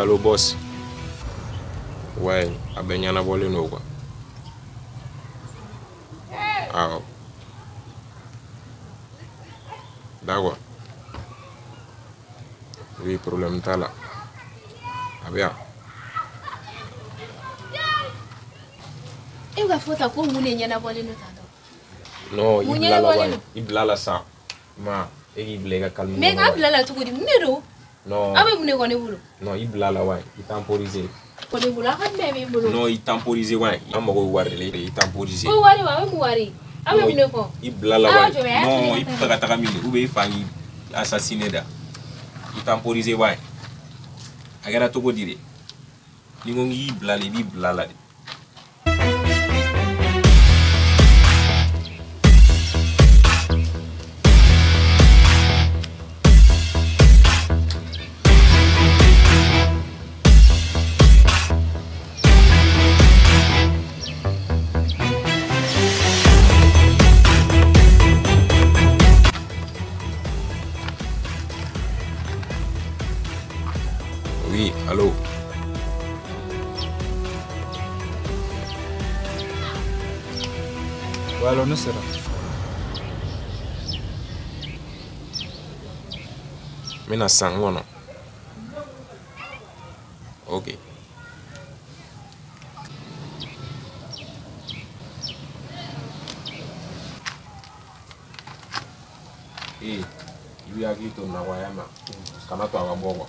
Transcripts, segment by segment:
allo boss. Ouais, a ben yana bolé no quoi. Ah. D'accord. Oui, problème t'as là. Ah bien. E va fota ko mune yana bolé no tato. Non, il blala ça. Ma, il blega calme. Mais ga blala to godi mune do. Non. Abe mune ko ne bulu. Non, il blala ouais, il temporisé. Ko ne bulu ha be bulu. Non, il temporisé ouais. Amako wari le, il temporisé. Ko wari wa mu wari. Abe mune ko. Il blala ouais. Non, il peut pas mine ou be fangi assassiné da. Il temporisé ouais. Agara to go dire. Ni ngi blala bi blala. Oui, allô. Voilà, on sera. Mina sangono. Ok. Eh, ibi agito na wayama. Kama to ababogo.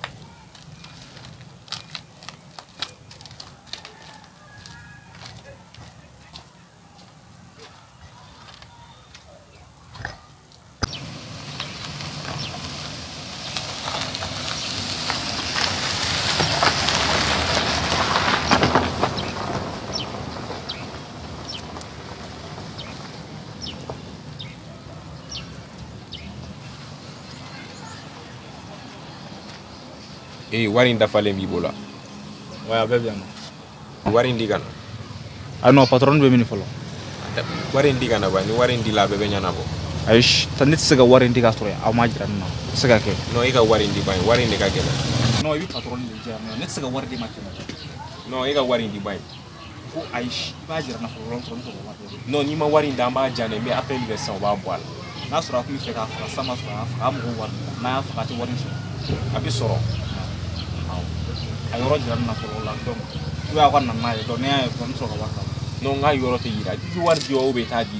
Eh, wari ndafale mbibola. Ouais, bébé bien. Wari ndigana. Ah non, patron be mini folo. Wari ndigana ba ni wari ndila bebe nyana bo. Aish, tanit sega wari ndiga sore, aw majira no. Sega ke. No, ika wari ndiba, wari ndiga gela. No, ibi patron be jama. Net sega wari di makina. No, ika wari ndiba. Ko aish, majira na folo ron ron no, ni ma wari ndamba jane me appel version ba boal. Na sura ku mi feka fa sama sura fa am go wari. Na fa ti wari so. Abi soro. Ayoro jira na folo la dom. Tu ya kwan na na do ne ay kon so ka waka. No nga yoro te yira. Di war di o be ta di.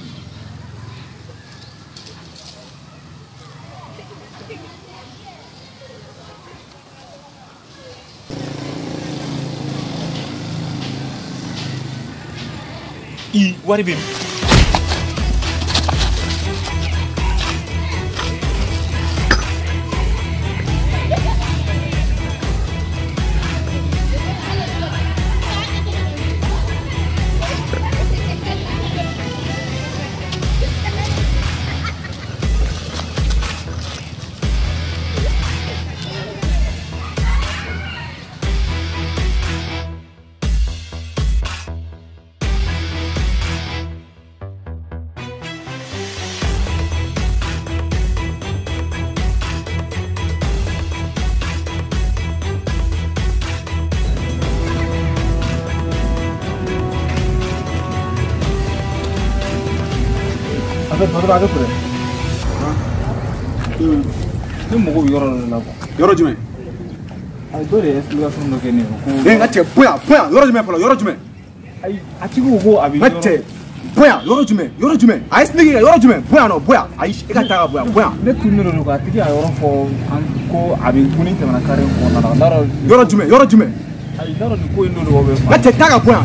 I wari bim. Baru ada pun. Ni mau yoro lagu. Yoro jume. Ay dole explication no kene ko. Ngate puya yoro jume falo yoro jume. Ay atigo go abi. Ngate puya yoro jume. Ay snigi yoro jume puya no puya. Ay ika taga puya. Ne tunno no ka tigi yoro fo an ko abi kuni te na kare ko na daro. Yoro jume. Ay daro ni ko ndo do be. Ngate taga puya.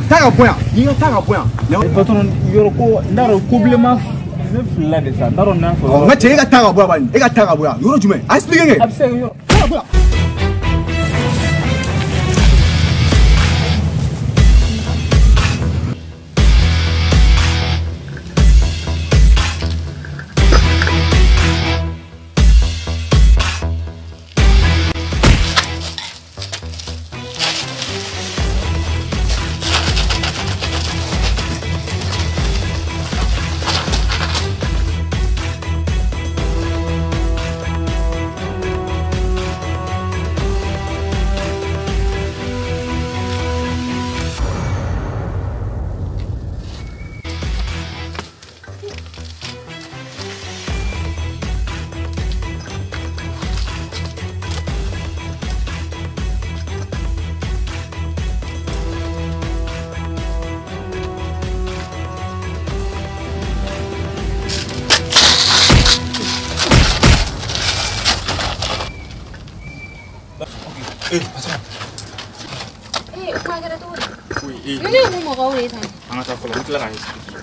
Ni taga puya. Ay patron yoro ko daro problema. Ne fila de sa daro na ko. Ngate ika taga puya bani. Ika taga puya. Yoro jume. Ay snigi nge. Abse yoro. Taga puya. Mune mu mo gaure tan. An ka taa fɔlɔ n tila k'a expliquer.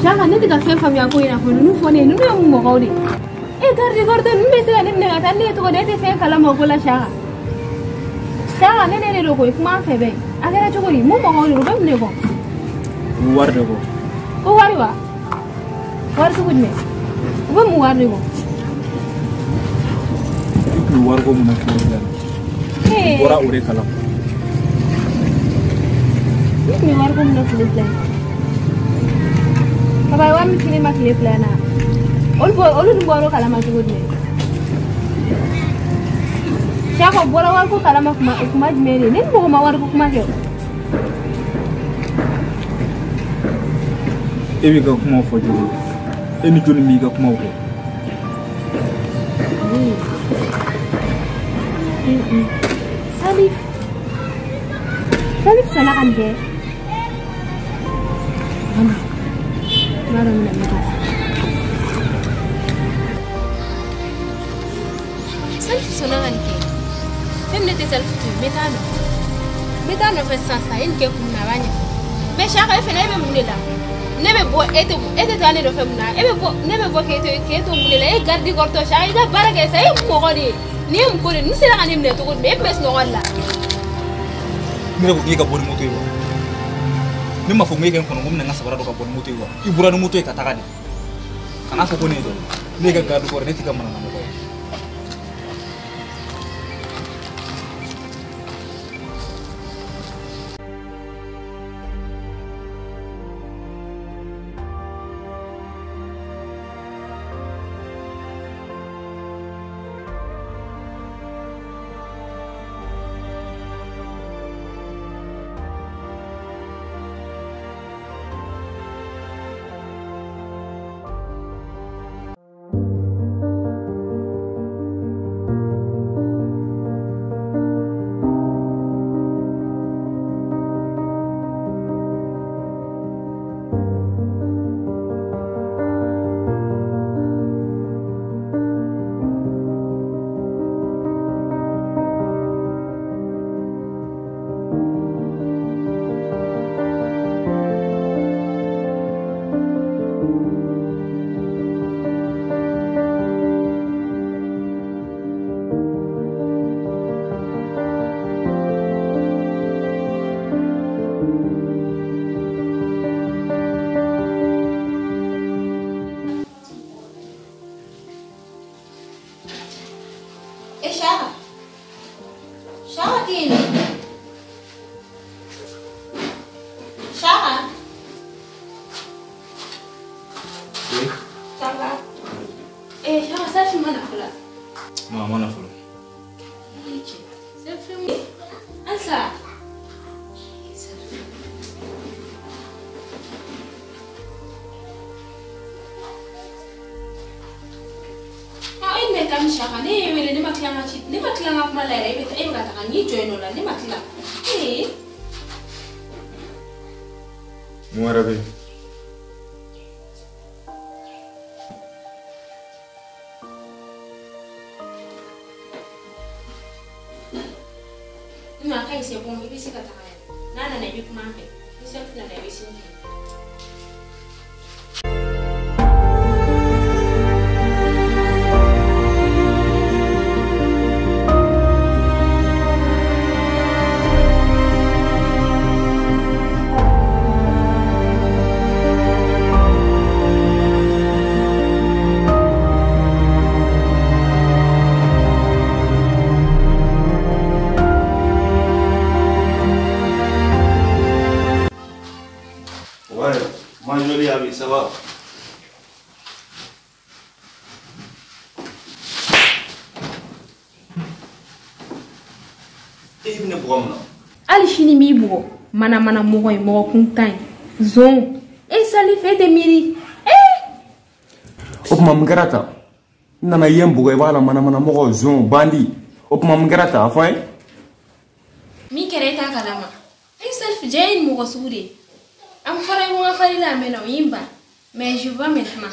Shaka ne diga fɛn faamuya ko in na ko ninnu fɔ ne ye ninnu ye mun mɔgɔw de ye e garde ninnu bɛ se ka ne minɛ ka taa ne ye tɔgɔ de e tɛ fɛn kalama ko la Shaka ne de don koyi kuma an fɛ bɛɛ a kɛra cogo di mun mɔgɔw de don u bɛ mun de kɔ U bɛ wari de kɔ. ko wari wa wari cogo jumɛn u bɛ mun wari de kɔ I tun bɛ wari ko mun na tile bila la. U bɔra o de kalama. I tun bɛ wari ko mun na tile bila Papa wa mi kini ma tile bila na olu dun bɔra o kalama cogo jumɛn Shaka bɔra wari ko kalama kuma jumɛn de ne ni mɔgɔ ma wari ko kuma kɛ E b'i ka kumaw fɔ cogo di? E ni jɔnni b'i ka kumaw kɛ? Salif sɔnna ka nin kɛ Salif sɔnna ka nin kɛ fɛn min ne tɛ Salif to yen n bɛ taa nɔfɛ sisan e nin kɛ kun na a b'a ɲɛfɔ mais Shaka e fɛnɛ e bɛ mun de la ne bɛ bɔ e tɛ taa ne nɔfɛ mun na ne bɛ bɔ k'e to mun de la e garde kɔrɔtɔ Shaka i ka baara kɛ sa e ye mɔgɔ de ye nin ye mun ko de ye nin sera ka ne minɛ cogo di e tun bɛ sunɔgɔ de la Ne ko k'e ka bɔ ni moto ye wa? Ne m'a fɔ ko e ka n kɔnɔ ko n bɛna n ka sabara dɔ ka bɔ ni moto ye wa? I bɔra ni moto ye ka taga de. Kana fɔ ko ne ye dɔ ye. Ne ka garde kɔrɔ ne t'i ka manamana mɔgɔ ye. Shaka kini Shaka Shaka Shaka selfie mana pula Mana fɔlɔ. selfie ansa Kami Shaka ne wele ne makilanga kuma la ebe ka taka ni join la ne makila Mu arabe Nima kai se bon ibi se ka taka nana na ibi kuma pe ni selfie na ibi sinji Ouais, moi joli ami, ça va? Et il ne prend pas. Ali fini mi bugo mana mogo e mogo kuntan zon e sali fete miri Op mam grata. Nana yem bugo e wala mana mogo zon bandi. Op mam grata afin. mi kereta kalama e self jain mogo suuri am fara mo afari la meno yimba mais je vois maintenant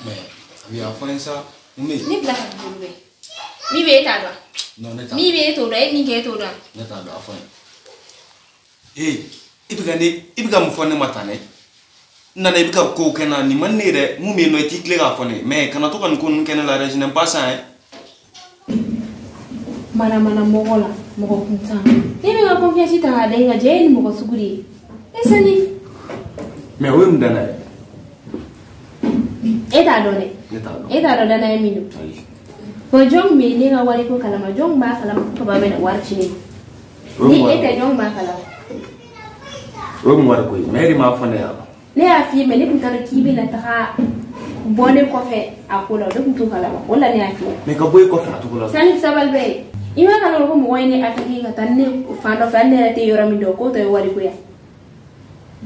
Mais ami afin ça, mais ni blaka bulwe mi be ta do non neta. mi be to do e ni ke to do Neta do afin. Eh, ibiga mfone matane. Nana ibiga ko kena ni manere mu me no etikle ga fone mais kana to kan kun kena la région pas ça hein. mana mogo la mogo kuntan ni be ga confiance ta da nga jain mogo suuri e sani Mais oui mdana. e ta do ne Neta do. e ta do dana e minu Ai. ko jong me ni ga wari ko kalama jong ba kalama ko ba be na warci ni e jong ba kalama Rum war koy meri ma fone ya. ne a fi me ne kun tar kibi la ta bone ko fe akula de kun to kalama wala ne a fi Mais ka boy ko fa to ko la. sani sabal be ima kana ko mo wayne ataki ka tanne fa do fa ne te yoro mi do ko to wari ko ya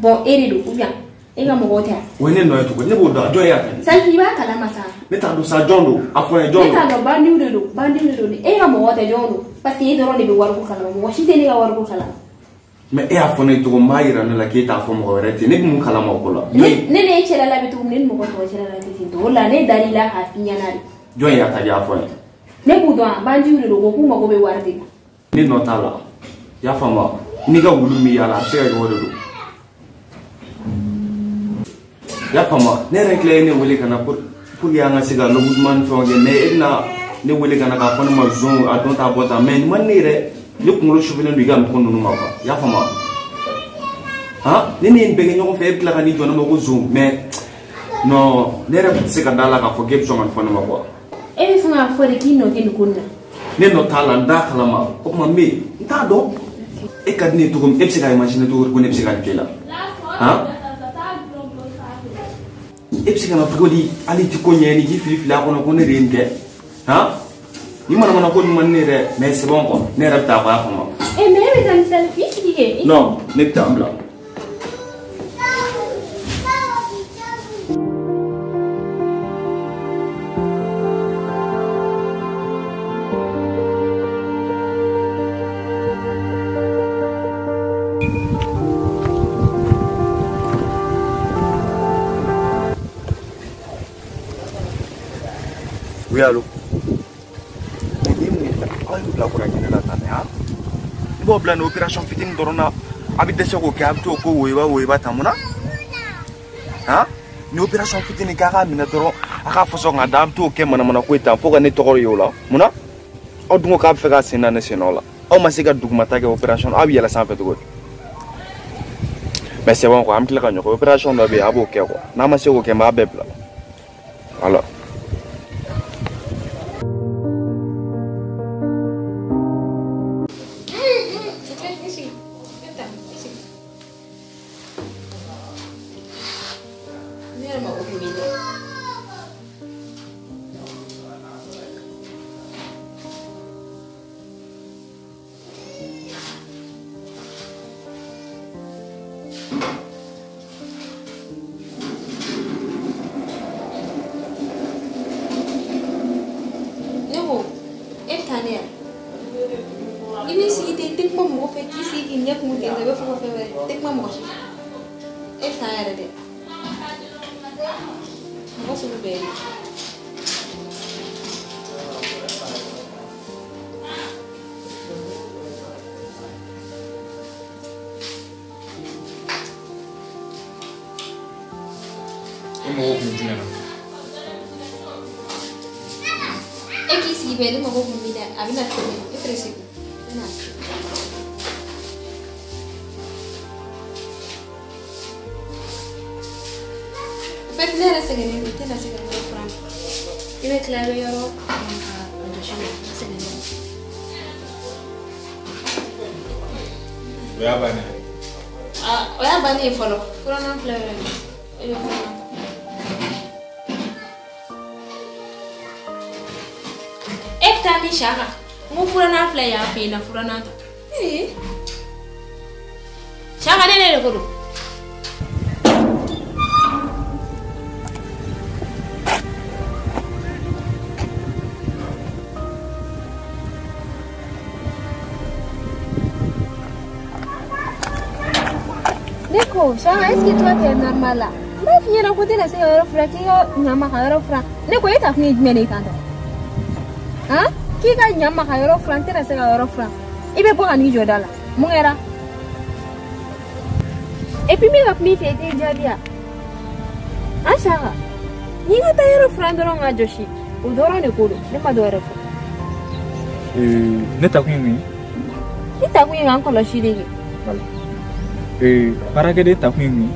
bon eri do ubia e ga mo gota Wene no to ko ne bo do ya ta. sani ba kalama sa Neta do sa jondo afon ne jondo. ta do bandi do ni e ga mo gota jondo parce que do ne be war ko kalama mo shi te ne ga war ko kalama Mais e afone to ko mayira ne la ke ta fo mo rete ne mu kala mo ko la. ne chere la bitu ne mo ko to chere la bitu to wala ne dalila ha finyana Jo ya ta ya afone. ne bu do bandi do ko kuma ko be warde Ni no tala. Ya fama. Ni ga wulu mi ya la se ga wodo. Ya fama. Ne rekle ne wuli kana pour ya nga siga lo gudman fo ge ne ina ne wuli kana ka fona ma zon a don ta bota men man ni re ni kungolo shubile ndu ga mko nunu ma ba. Ya fama. Ha? Ni ni bege nyoko fe bla ni jona mo ko zon mais no ne re se ka dala ka fo ge so man fona ma ba. e be fanga fore kino ken kunna Ne no tala nda kalama o ma me nda do e kad ni to ko e psika imagine to ko ne psika kela ha e psika na prodi ali ti ko nyeni gi fili fila ko no ko ne rinde ha ni mana ko ni man ne re mais c'est bon ko ne rabta ba fa ma e me be tan selfie dige non ne tambla Oui, allô. La ko rakene la tane ha. Bo plan opération fitin dorona abi dese ko ke abto ko woyba tamuna. Ha? Ni opération fitin ka ga mina doro aka foso nga dam to ke mana ko ita fo ga ne tokoro yola. Muna? O dungo ka fe ga sina ne sinola. O masiga duguma ta ke opération abi yala san fe to. Mais c'est bon ko am tla ka nyoko opération do be abo ke ko. Na ma se ko ke ma bebla. Alors ini si titik mo mo fe ki si ki nyak mo ke be fo fe tik mo mo e sa ya de mo so be mo ko jumena e ki si be mo ko mi da abina ko e presi na fait la segene te la segene ko fram ibe clave yoro a shama segene Wea bana. Ah, oya bani follow. Furana flare. Ayo furana. Ekta mi shaka. Mu furana flare ya pe na furana ta. Shaka ne ko do. Neko, shanga est-ce que toi t'es normal là? Mais viens à côté là, c'est un frère qui a nyama ka frère. Neko est afni dmene kanda. Hein? Qui a nyama ka frère, t'es là c'est un frère. Ibe pour ani jodala. Mungera. Et puis mi mi fait des jabia. Ah shanga. Ni ga ta frère ndoro nga joshi. Udoro ne kodo. Ne ma do refo. Ne ta kwimi. Ita kwimi anko lo shirigi. Voilà. Bara ke de ta kwimi.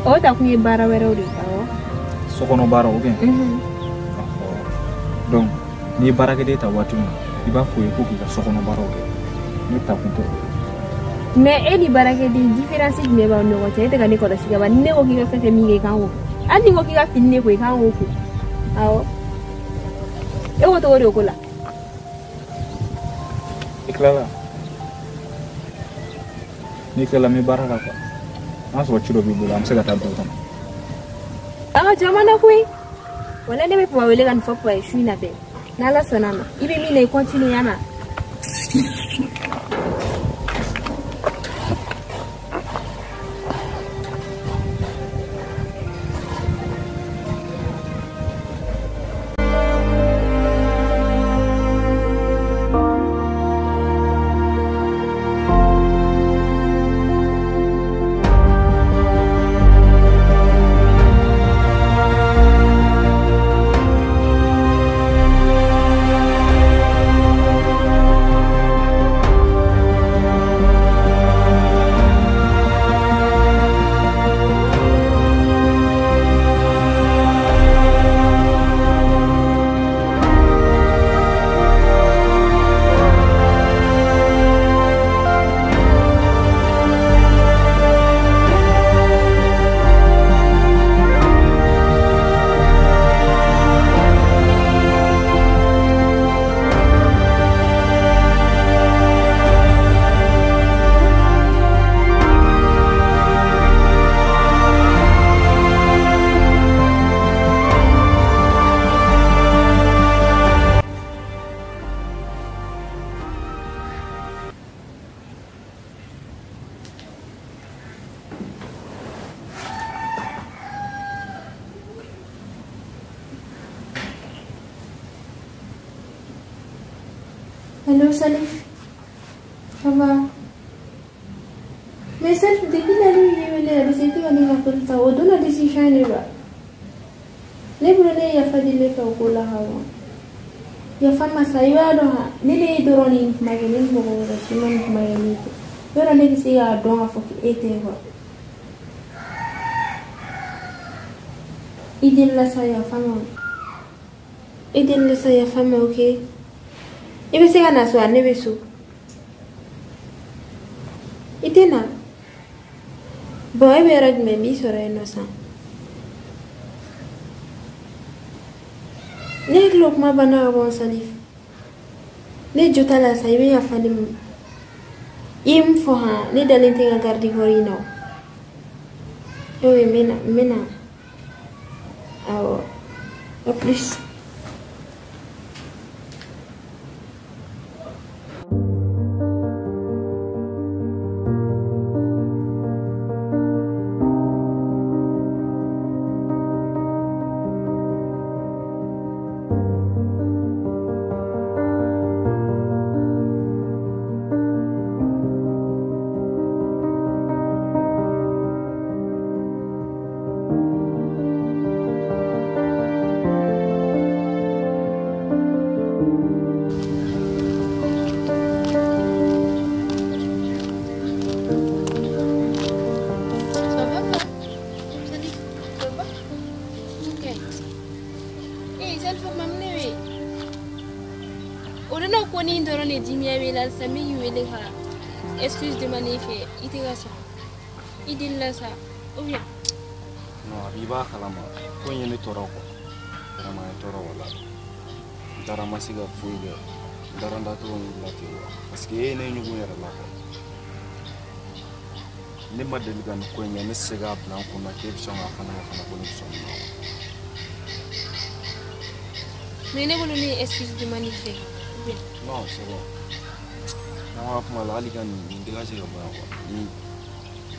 O ta kwimi bara wero ri tawo. Sokono bara oke. Donc ni bara ke de ta watu i ba fo ko ki ka sokono bara oke. Ne ta kunto. Mais eni bara ke de différence de ba no ko te ga ni ko da shiga ba ne ko ki ka fete mi ke kan wo. Ani ko ki ka finne ko kan wo ko. Awo. E wo to wori ko la. Iklala. Nikela mi baraka kwa. Mas wachiro bibula amsega tabuta. Anga jamana kui. Wala ne me pa wele kan fopo e shui na be. Na la sonana. Ibe mi le continue yana. Hello Salif, ça va? Mais Salif, depuis la nuit, c'était on a pris ça. On donne la décision ne va. Les brûlés, il y a fait des lettres au cola hawa. Il y a fait ma saïwa doha. Les doroni magazine pour le chemin magazine. Il y a des qui a don à faire été quoi. Idil la saya femme. Idil la saya femme, ok. Ibe se kana so ane beso itena boy berad me mi sore no sa ne glok ma bana bon Salif ne jota la sa ibe ya fadim im fo ha ne dalente ga gardi gorino ewe mena awo a plus. excuse de magnifier. Il te ça. Il dit là ça. Ou bien? Non, il va à la main. Quand il y a des toros, il y a des toros là. Daramasiga fouille. Darandatu la tiwa. Parce que il y a une nouvelle là. Ne ma deligan ko ñene sega plan ko na ke biso nga fana ko ni biso mais ne bolu ni excuse de magnifier. Non, c'est bon. Non, après la ligan ni dégagé le ba ni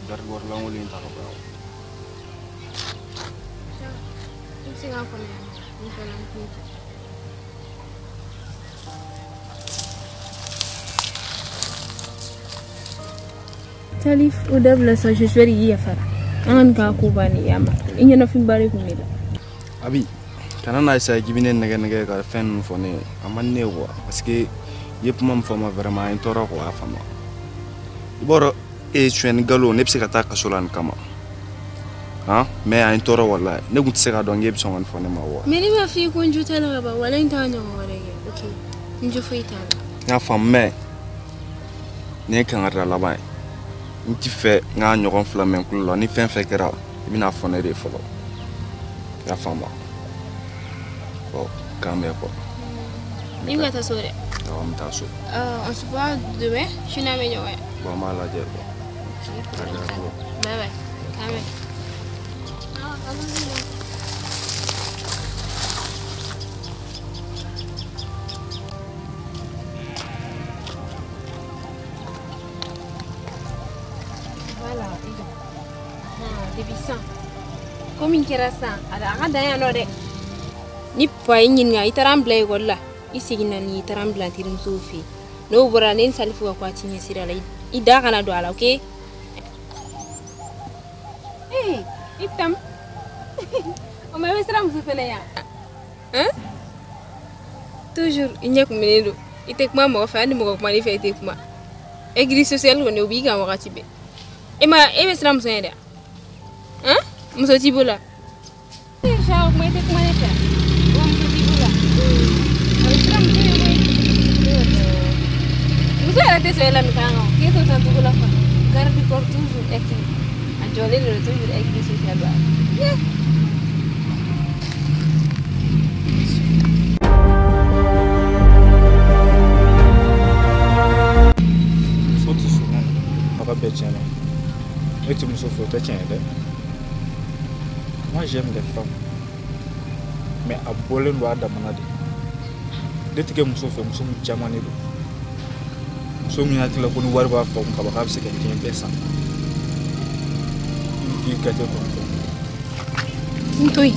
dar gor la ngoli ta ko ba. C'est un peu ni ko lan ko. Salif udah belasan sesuatu iya fara. Angan ka aku bani ya mak. Inya na fin bari ku nila. Abi, kana na isa gibine naga ka fen fone amanne wa parce que yep mam fama vraiment en toro ko afama. Iboro e chwen galo ne psika ta kasolan kama. Ha? Mais en toro wala ne gut seka do ngeb songon fone ma wa. Mais ni ma fi ko njuta la ba wala intanya wala ge. Okay. Nju fuita. Ya famme. Ne kan ara la bai. Nti fe nga nyogon flamen kulo ni fen fe kera ibina fone de folo ya fama ko kambe ko ni ngata sore on ta so on se voit demain je suis na meño ouais bon ma la jer bye bye kambe Comme il a ça, alors d'ailleurs non de. Ni pas une nga itaramble golla. Ici ina ni itaramble tirim soufi. No bora nen salifu kwa tinye sirala. Ida kana do ala, okay? Eh, itam. O me vesra msufele ya. Hein? Toujours inyak menelo. Itek mama wa fani mo ko mani fe itek ma. Église sociale ko ne obiga wakati be. Ema vesra msende. Hein? Muso tibola. Jauh mai tek mana ta? Muso tibola. Alisram tu mai. Muso era te soela mi kango. Ke to tanto bola fa. Garbi kor toujours ek. A jole le toujours ek di social ba. Sotu sunan. Papa betchana. Et tu me souffres ta tiens. Moi j'aime les femmes. Mais à Bolen doit d'amanade. Dès que nous sommes jamani do. So mi na tila ko ni warba fa ko ba ka se kan tin pesa. Fi ka te ko. Ntoi.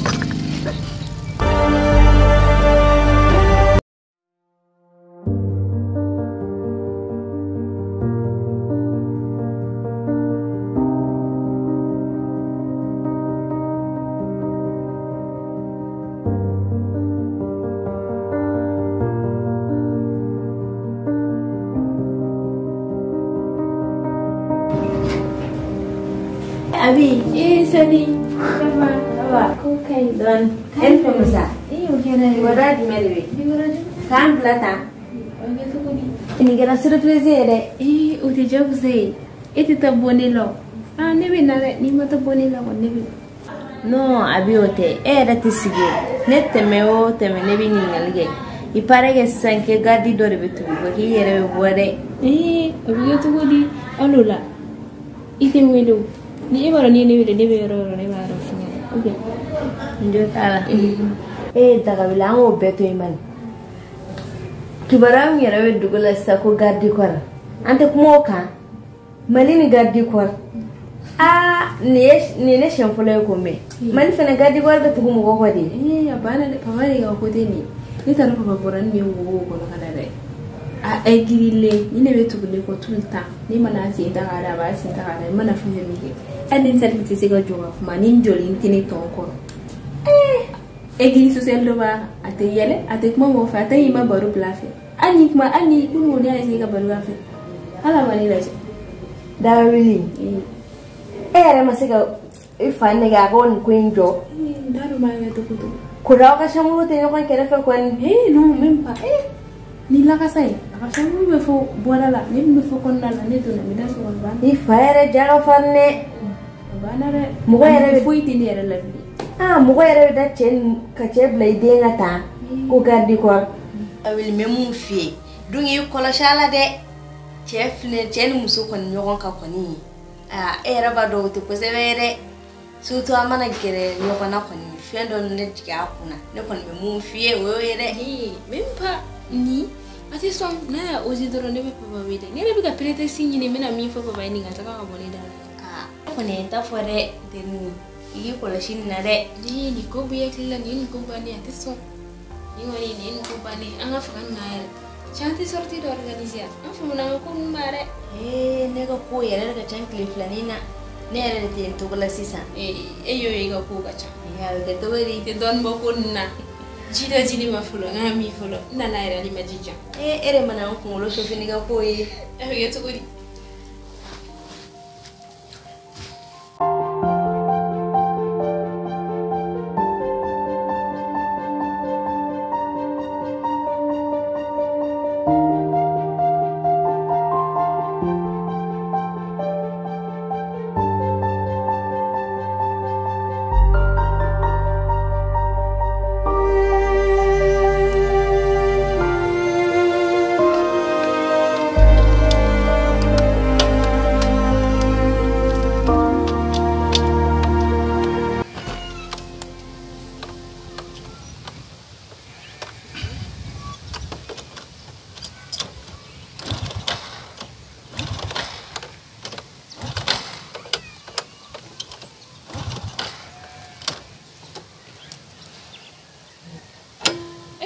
Abi, salut. Ça va. Ok. Don, elle comme ça. Ok, là. Voilà, dis-moi. Quand plata. Ok, c'est bon. Ini kena surprise deh. Udah jauh sih. Itu tak boleh lo. Nebe nare, ni mata boleh lo, nebe. No, abi ote. Era tisige. Nette meo teme nebi ningalge. I pare che sanke gadi dore betu. Perché ieri vuole. Abi itu gudi. Alula. Itu melu. Ni ibarat ni nebe ro nebe ro sini. Okay. Njotala. Daga bilango betu iman. Kibaram yarawe dugula sako gadi kwara. Ante kumoka. Malini gadi kwara. Ni shamfula ko me. Mali fana gadi kwara da tugu mo ko di. Abana de pamari ga ko de ni. Ni tara ko boran mi wo ko na kana de. Ai girile ni ne betu le ko tulta. Ni mana si ta gara ba si ta gara mana fu mi ke. Adin service se ga joga kuma ni njoli tini ton ko. Église sociale do ba ate yele ate kuma mo fa tay ma baru plafe ani kuma ani dum woni ay ga baru afa ala wani la je Da really. Era masika ifane ga gon kwinjo. Daru ma ya to kuto Kura ka shamu te no kan kera fa kwan. Non même pas ni la ka sai aka samu be fo bolala ni be fo konnala ne to na mi da so ban ni fayere jaga fanne bana re mo yere fo itini yere la bi mo yere da chen ka che blay de ngata ko gardi ko awil memu fi dungi kola shala de chef ne chen muso kon nyogon ka koni era ba do to ko severe suto amana gere nyogona koni fendo ne tiga kuna ne kon memu fi o yere même pas ni ati som na ozi doro ne be papa wede ne be ga prete sinyi ne mena mi fo papa ni ngata ka boni dala kone ta fore deni yi kola shin na de ni ko buye kila ni ko bani ati som ni woni ni ko bani anga fakan na yere chanti sorti do organiser an fu na ko mare ne ga ko yere ga chan cliff lanina ne yere te to kola sisa yo ga ko ga chan ya ga to wari te don bo kunna jida jini mafulo nga mi fulo na na era ni majija ere mana ko lo so fini ga ko yi ya to gori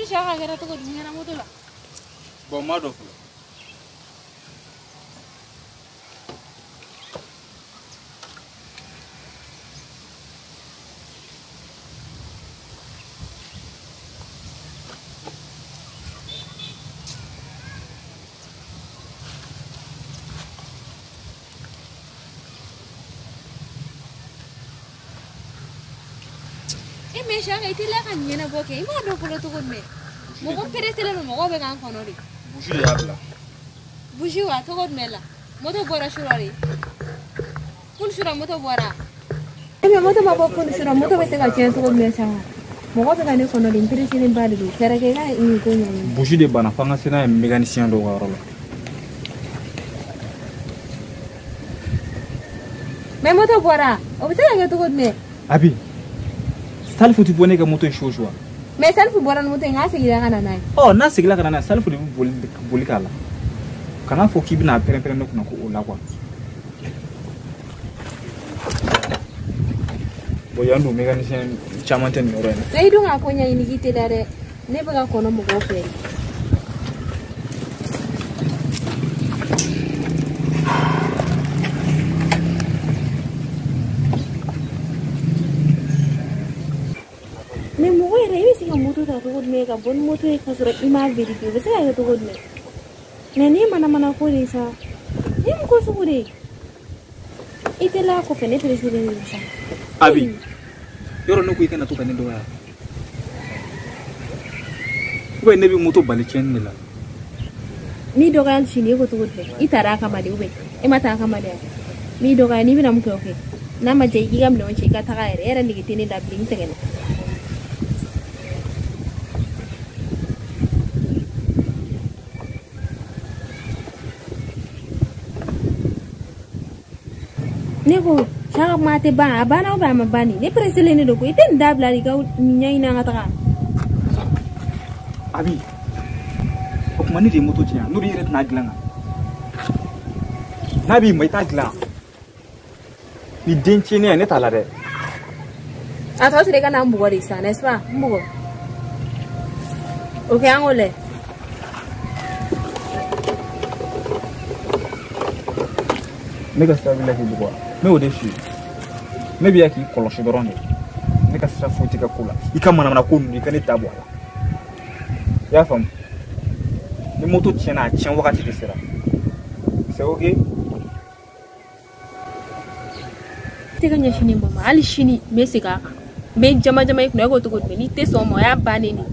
Siapa kira tu kau dengar nama tu lah? Bomba do fulo. Mesha ngai tila kan nyena boke ima do fulo tu kon me. Mo ko peresele mo ko be kan konori. Bushi ya bla. Bushi wa to kon mela. Moto bora shurari. Kun shura moto bora. eme moto mabo kun shura moto be tega chen to kon me sama. Mo ko be kan konori peresele mbali do kera ke ga ini ko nyani. Bushi de bana fanga sina mécanicien do garolo. Me moto bora. O be tega to kon me. Abi. Salfu tu bone ga moto shojwa. Me salfu boran moto ngasi gida kana nai. Oh, na sigila kana na salfu de boli kala. Kana fo kibi na pere no kuna ko ola kwa. Boyando mécanicien chamanten no rena. Sai dunga ko nya ini gite dare. Ne baga kono mo go fe. Moto ta to god me ga bon moto e kasra ima verite be sa ga to god me ne ni mana ko re sa ni ko su gure ite la ko fene president ni sa Abi yoro no ku ikana to kan do ya ube ne bi moto bali chen ni la mi do ga shi ne ko to god me itara ka ma de ube e mata ka ma de mi do ga ni bi na mu ko ke na ma je gi gam no che ka ta ga era ni gitini da bling te gene Nego, siapa mati ba? Abana ba mabani? Ne presele ni doko. Iten dabla di kau nyai na ngata. Abi, ok mani di moto tia. Nuri iret naglang. Nabi mai taglang. Ni denche ni ane talare. Atau sih kan ambu gori sana, esma ambu. Oke angole. Nega sabila ki buwa. Me o deshi. Me biya ki koloshi doronde. Nega sira futi ka kula. Ika mana ko nu ika ni tabu ala. Ya fam. Ni moto chena chen wakati ke sira. C'est OK? Tega nya shini mama, ali shini mesika. Me jama jama ikuna go to go ni te so mo ya bane ni.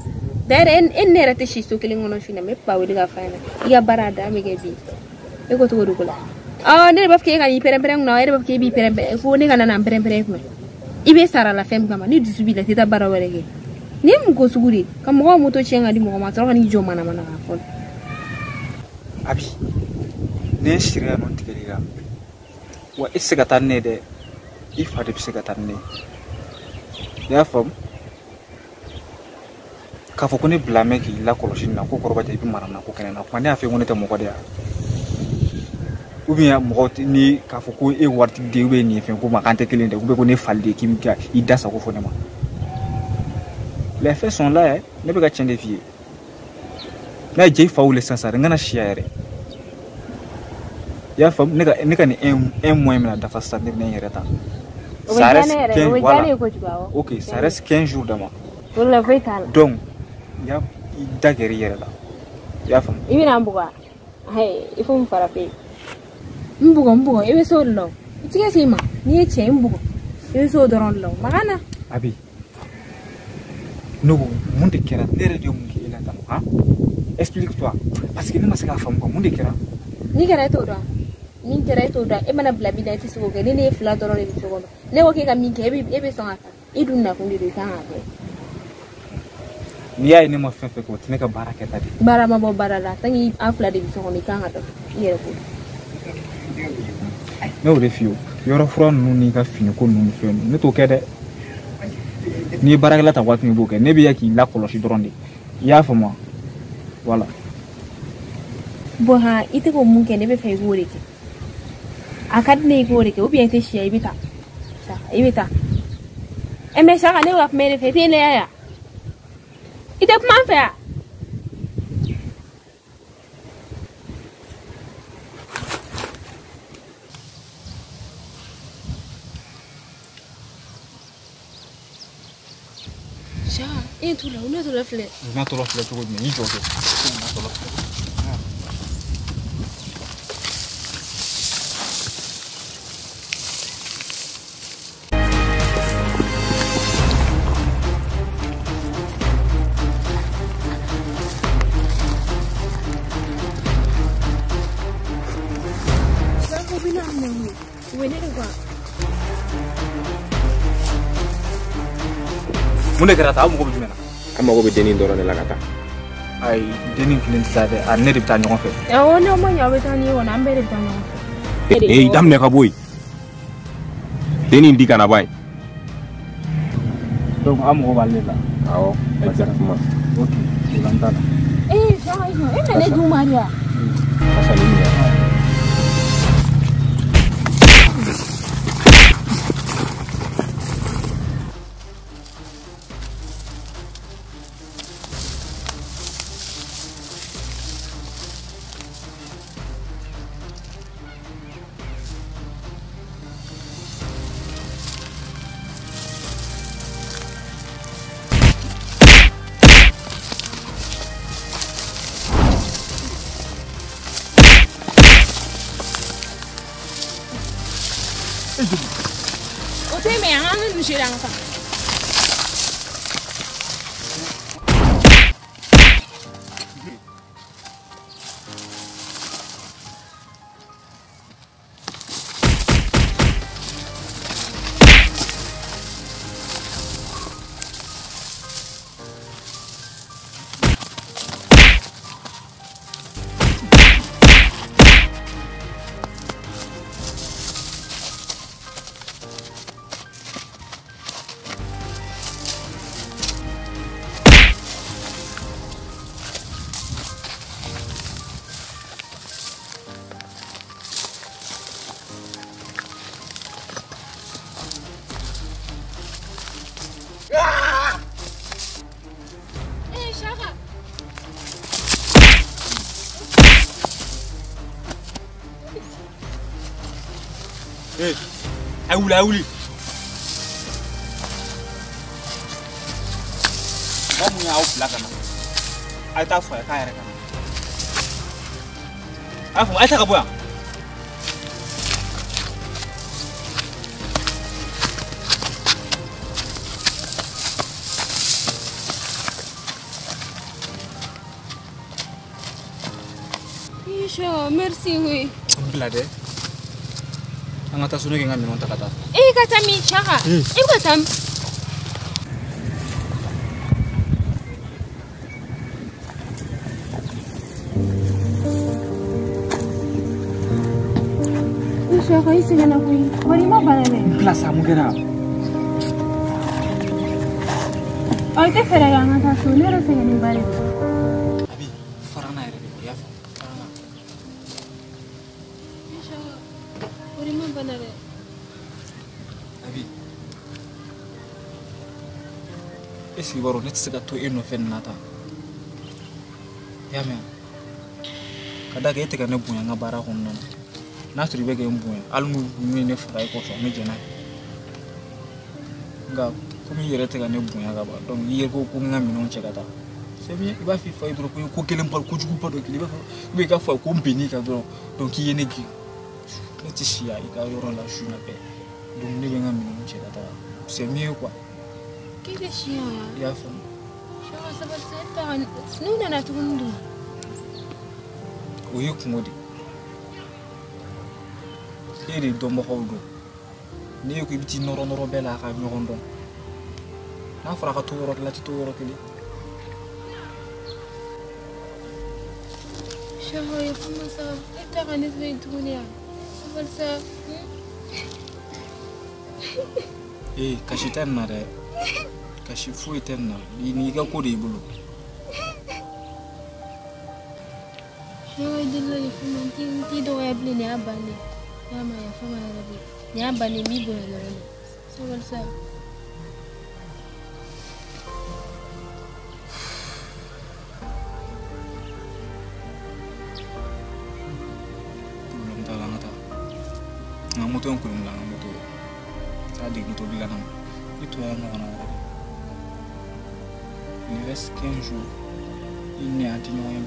Dare en ne rate shi so kilin ngono shi na me pa wuli ga fana. Iga barada me ge bi. E ko to dugula. Ah ne baf ke ga ni pere no e baf ke bi pere ko ne ga na pere me. Ibe sara la fem kama ni dusubi la tita bara werege. Ni mu ko suguri kam mo moto chenga di mo ma tro ni jo mana mana ka fon. Abi. Ne shirya non tikeliga. Wa isiga tanne de ifa de isiga tanne. Ya fam. Ka fo ko ne blame ki la koloshin na ko korba je bi marana ko kenena ko ne afi ngone te mo ko dia. Ou bien ni ka fo ko e warti de we ni fe ko makante kelinde ou be ko ne falde kim ka ida sa ko fonema. Les faits sont là, hein. Ne peut pas changer vie. Na je fa ou le sensare ngana shiare. Ya fam ne ka ni un mois na da fasta ne ne yereta. Ça reste 15 voilà. OK, ça reste 15 jours de mois. Pour la vétale. Donc, ya ida geri yerela. Ya fam. Ibi na mbuga. Hey, il faut me faire payer. Mbugo, ebe so lo. Itige sima, ni eche mbugo. Ebe so doron lo. Magana. Abi. No, monde kera nere de mungi ila tam, hein? Explique-toi. Parce que ne masaka fam ko monde kera. Ni kera to do. Ni kera to do. E mana blabi da tiso ko ne ne fla doron ni so. Ne wo ke ka minke ebe so ata. Idunna ko ndi do kan ata. Ni ay ne ma fefe ko tine ka baraka tadi. Bara ma bo bara la tangi afla de so ni kan ata. Yere ko. No refio. Yoro fron nu ni ka fini ko nu fe ne to kede. Ni baraka la ta wat ni boke ne biya ki la koloshi dronde. Ya fa moi. Voilà. Bo ha ite ko mun ke ne be fay gore ke. Akad ne gore ke o bien te shi ibita. Sa ibita. E me sha ne wa mere fe te ne ya. Ite kuma fa ya. Et tout là, on a tout le fleur. On a tout le fleur, tout le monde. On a tout le fleur. Mune kera ta mo ko bimena Ama ko be denin doro ne la kata. Ay denin kilin sade a ne de ta ñon fe. E o no mo nyawe tan ni wona mbere tan ñon fe. Eh dam ne ka boy. Denin di kana bay. Donc am ko balle la. Awo, exactement. OK, lantana. Sama iso, ne du Maria. Asa ni ya. Ote me an nu shira ngata. Eh, auli. Kamu ya au belakang. Ai ta fa ka yare kana. Afu ai ta ka boya. Masha, merci oui. Blade. Angata sunu ke ngami nonta kata. Kata mi shaka. Kata. Shaka isi kana kui. Bari ma banane. Kelas kamu kena. Aite fera angata sunu rasa ngani bari. Abi, farana ere ya. Farana. Shaka. Bari ma banane. Abi. Esi baro net sega to eno fen nata. Ya men. Kada ke tega ne bunya ngabara honno. Na turi bege mbunya. Almu ne fara ko so me jena. Nga komi yere tega ne bunya gaba. Donc yere ko ngami non chekata. C'est bien, il va faire faire ko kelem par ko jugu pado kili ba. Be ka fa ko mbeni ka do. Donc yene ki. Neti shia ika yoro la shuna pe. Donc ne benga mi non chekata. C'est mieux quoi. Kile shia. Ya fa. Shaka sabar seta. Snuna na tundu. Oyo kumodi. Ere dombo hawdo. Ne ko biti noro bela ka nyogondo. Na fara ka toro la ti toro kili. Shaka ya kuma sa ita kan zai duniya. Sabar sa. Kashi tenna de. Kashi fu tenna. Ni ga ko de bulu. Shaka dilla ya kuma ti do ya bli ne abale. Yama ya fama na rabi. Ya bani mi bo na rabi. Sabar sa. Belum tahu langata. Ngamu tuh yang kurang lang ngamu tuh. Tadi itu bilang itu yang mau nara. Il reste 15 jours. Il n'est à rien.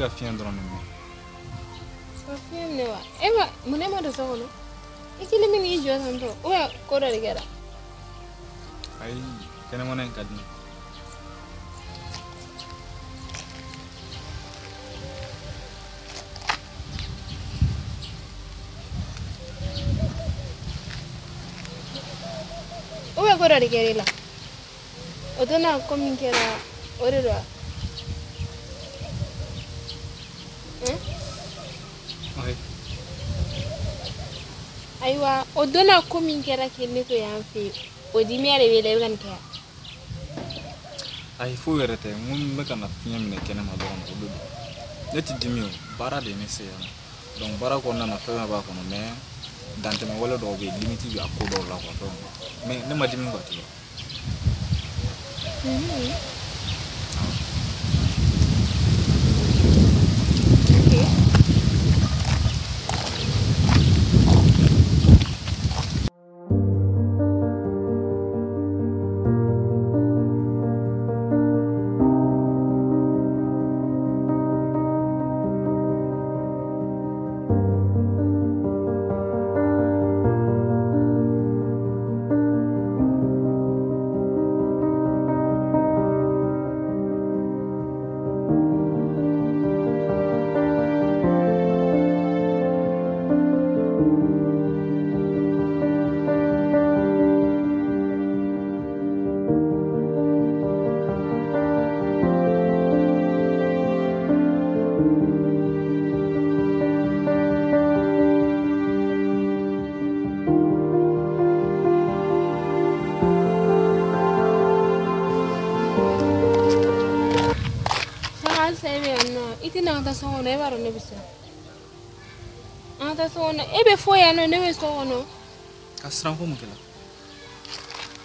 ga fiyan dron ni so fiyan ne wa eba mune ma da sono ikili min yi jo santo o ya ko da rigara ay kene mo nen kadni o ya ko da rigara la o dona ko min kera ore da aywa o dona ko min kera kenne to yan fi o di mere wele kan ka ay fo yerete mun me kana finya mine kene ma doron ko dudu neti dimio bara de ne se yana donc bara ko nana fe ma ba ko no me dante me wala do be limiti bi akodo la ko don me ne ma dimi ko ti anta sono e varo ne bisa anta sono e be foya no ne we sono kasran ko mukela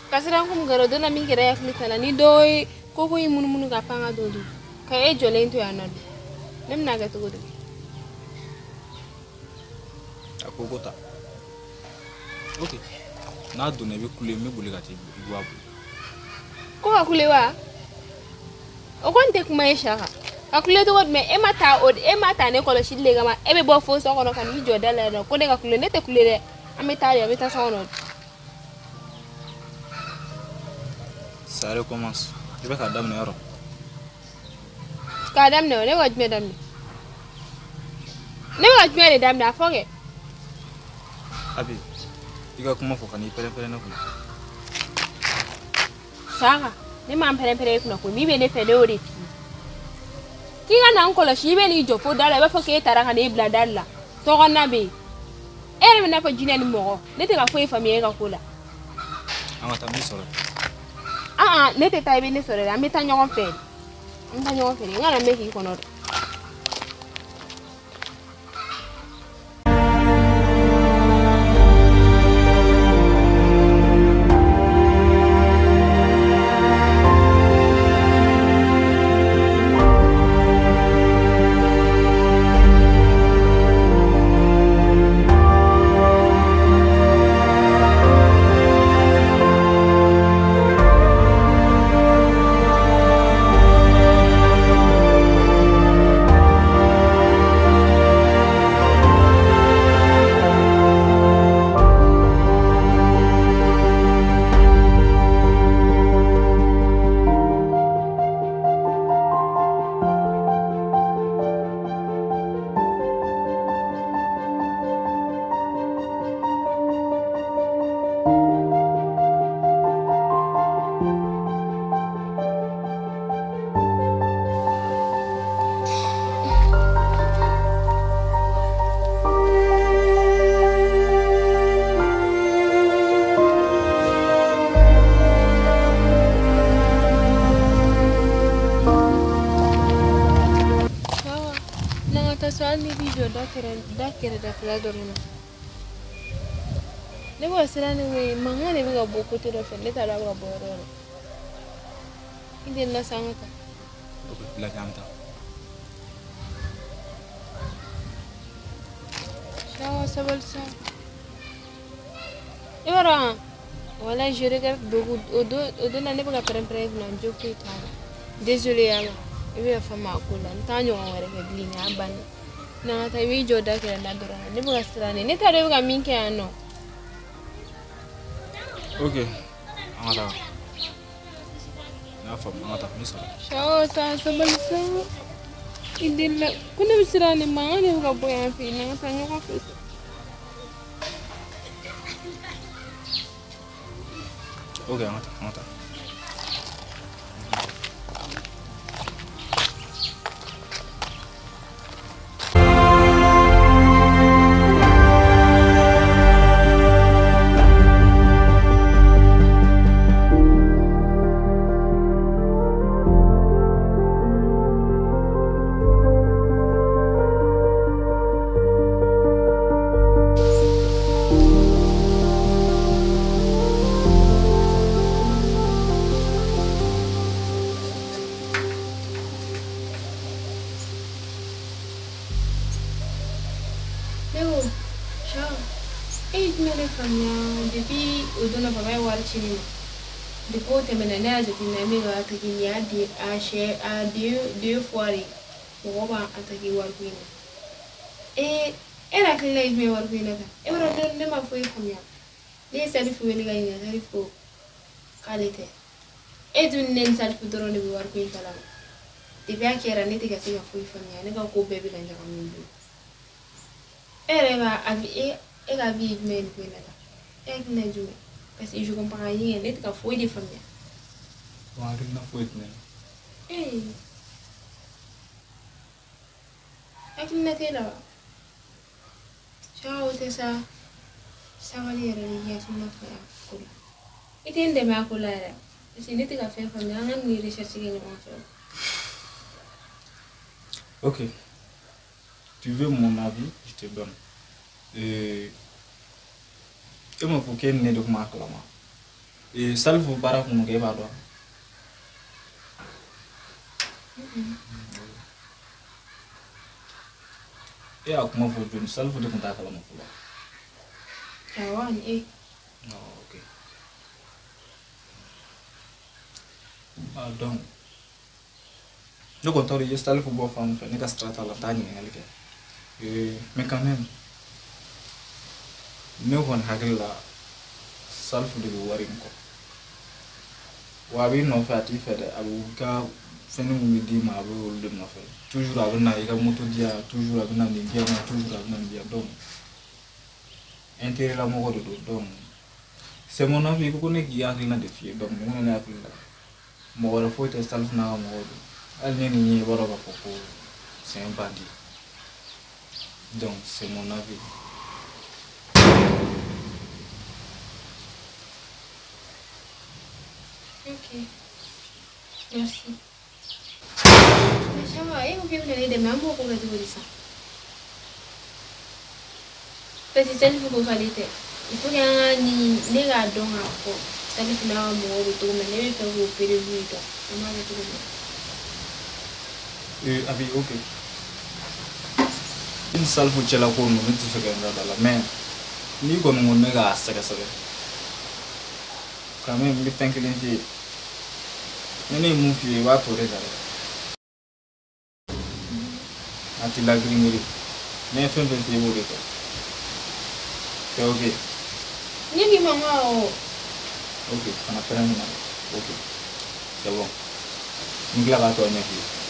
kasran ko mugaro dona mi kira yak litala ni doy koko yi munu ga panga dodu ka e jolento ya nadu nem naga to godo akogota okay na do ne be kule mi buli gati igwabu ko akulewa o konte kuma e shaka akule to god me e mata ne kolo shidle gama e be bo fo so kono kan hijo dala no ko de akule ne te kule de ameta ya meta so no sare commence je be ka dam ne yaro ka dam ne waj me dam ne waj me dam da foge abi diga kuma fo kan pere na ko saka ne ma pere kuna ko mi be ne fede ori kinga na nkola shibe ni jopo dala ba foke taraka ne bla dala to gonna be ere na fa jina ni mo ne te ka fo famille ka kula amata mi soro ne te taibe ne soro am ta nyon fe ngana me ki kono dakere da kula doruna ne bo sira ne we manga ne ga boku to do fe ne ta da ga boro inde na sangata la jamta shawa sabal sa Iwara wala je regarde beaucoup odo na ne ba prendre na joki ta désolé ama ibe fa ma kula ntanyo ngore ke blini aban na ta wi joda ke na dora ne buga strane ne ta rewa minke ano okay amata na fa amata miso shawo sa sabalsa idilla kuna bisirane ma ne buga boya fi na ta nyoko fi okay amata Depois também na casa tem amigo aqui já de achei a de fora o rouba até que o arguino era que ele me arguino tá eu não me foi família nem sabe foi ele ganha sabe foi qualidade do nem sabe foi drone o arguino tá lá teve aqui era nem que assim foi família nem que o bebê ganha caminho era a vi men foi nada que nem jume parce que je comprends rien net ka foi de famille wa ri na foi ne aqui na tela ciao tesa savaliere ya sunna fa kula itende ma kula era si net ka fait famille ngam ni recherche ke ngam fa ok tu veux mon avis je te donne eu me faut qu'elle ne doit pas clamer et ça vous bara qu'on ne va pas et à comment vous donner ça vous de contact clamer pour là ah ouais non ok ah donc nous comptons les gestes pour voir femme faire n'est-ce pas la taille mais quand même ne kon hakilla salfu de warin ko wabi no fati fede abu ka fenu mi di ma abu wol no fe toujours abu na ika moto dia toujours abu na dia na toujours abu na dia donc intérêt la mo ko do donc c'est mon avis ko ne gi hakilla de fi donc mo ne hakilla mo wala fote salfu na mo do al ne ni wara ba ko c'est un bandit donc c'est mon avis. Ok, merci. Mais ça va, et vous pouvez me donner des mamans pour que tu vois ça. Parce que ça, il faut que vous soyez tête. Il faut qu'il y ait un négat dans la peau. Ça, il faut que vous soyez mais il faut que vous soyez tête. Comment vous soyez tête? Abi, ok. Une salle pour que la peau nous mette ce qu'elle a dans la main. Ni qu'on nous négat à ça. Quand même, il fait que les nene mufi wa tore dare ati la gringori ne fe fe bo de ko te okay ni mama o okay kana pera na okay c'est bon ngla ka to ne fi